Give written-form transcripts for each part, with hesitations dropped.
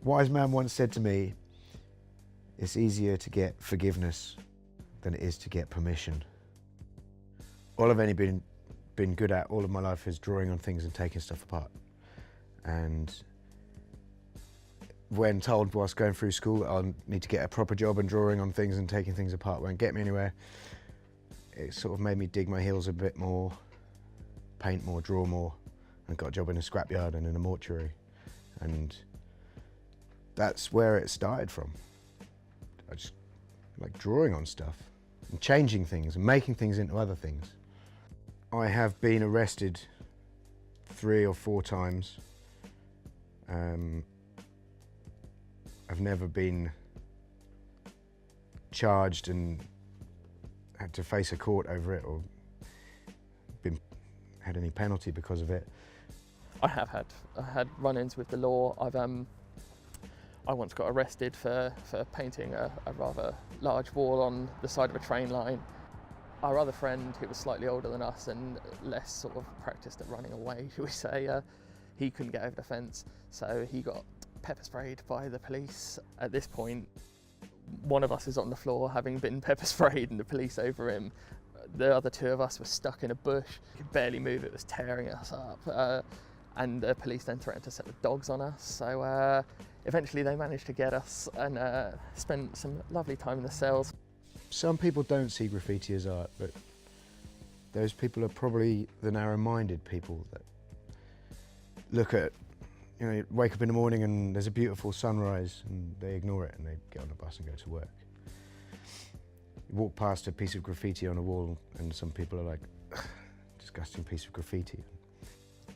Wise man once said to me, it's easier to get forgiveness than it is to get permission. All I've only been good at all of my life is drawing on things and taking stuff apart. And when told whilst going through school that I'll need to get a proper job and drawing on things and taking things apart won't get me anywhere, it sort of made me dig my heels a bit more, paint more, draw more, and got a job in a scrapyard and in a mortuary. And that's where it started from. I just like drawing on stuff and changing things and making things into other things. I have been arrested 3 or 4 times. I've never been charged and had to face a court over it or had any penalty because of it. I had run-ins with the law. I once got arrested for painting a rather large wall on the side of a train line. Our other friend, who was slightly older than us and less sort of practiced at running away, shall we say, he couldn't get over the fence, so he got pepper sprayed by the police. At this point, one of us is on the floor having been pepper sprayed and the police over him. The other 2 of us were stuck in a bush. We could barely move, it was tearing us up. And the police then threatened to set the dogs on us. So eventually they managed to get us and spent some lovely time in the cells. Some people don't see graffiti as art, but those people are probably the narrow-minded people that look at, you know, wake up in the morning and there's a beautiful sunrise and they ignore it and they get on a bus and go to work. You walk past a piece of graffiti on a wall and some people are like, disgusting piece of graffiti.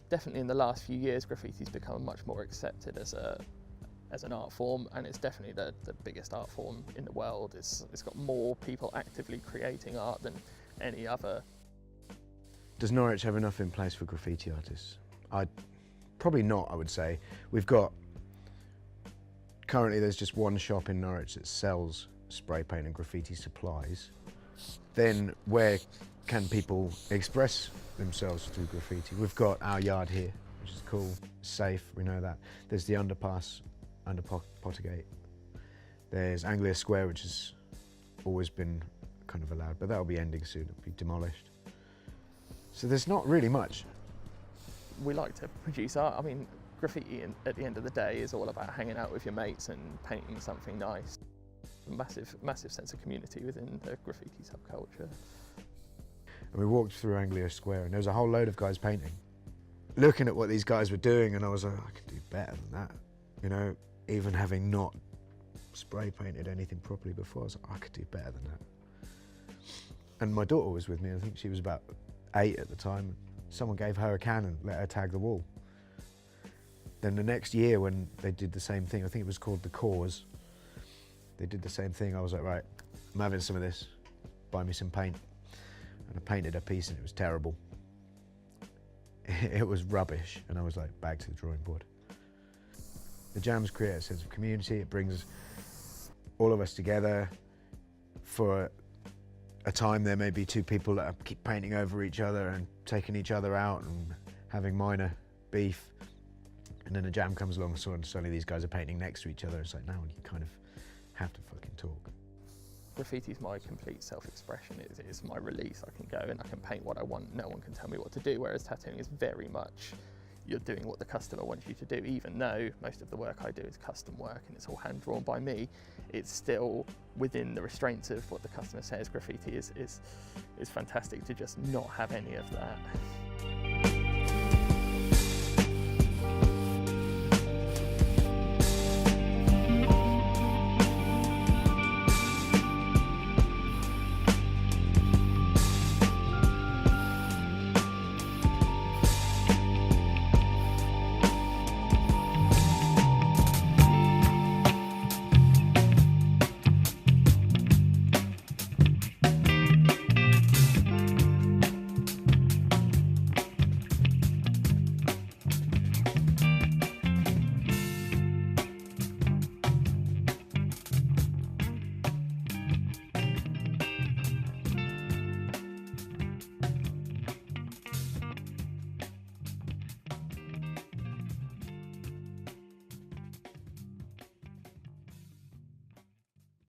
Definitely in the last few years, graffiti's become much more accepted as an art form, and it's definitely the biggest art form in the world. It's got more people actively creating art than any other. Does Norwich have enough in place for graffiti artists? Probably not, I would say. We've got, currently there's just one shop in Norwich that sells spray paint and graffiti supplies. Then where can people express themselves through graffiti? We've got our yard here, which is cool, safe, we know that. There's the underpass under Pottergate. There's Anglia Square, which has always been kind of allowed, but that'll be ending soon, it'll be demolished. So there's not really much. We like to produce art. I mean, graffiti at the end of the day is all about hanging out with your mates and painting something nice. A massive sense of community within the graffiti subculture. And we walked through Anglia Square and there was a whole load of guys painting. Looking at what these guys were doing, and I was like, I could do better than that. You know, even having not spray painted anything properly before, I was like, I could do better than that. And my daughter was with me, I think she was about 8 at the time. Someone gave her a can and let her tag the wall. Then the next year when they did the same thing, I think it was called The Cause, they did the same thing. I was like, right, I'm having some of this, buy me some paint. And I painted a piece and it was terrible. It was rubbish, and I was like, back to the drawing board. The jams create a sense of community. It brings all of us together. For a time, there may be 2 people that keep painting over each other and taking each other out and having minor beef. And then a jam comes along, and suddenly these guys are painting next to each other. It's like, now you kind of have to fucking talk. Graffiti is my complete self-expression. It's my release. I can go and I can paint what I want. No one can tell me what to do, whereas tattooing is very much you're doing what the customer wants you to do. Even though most of the work I do is custom work and it's all hand-drawn by me, it's still within the restraints of what the customer says. Graffiti is fantastic to just not have any of that.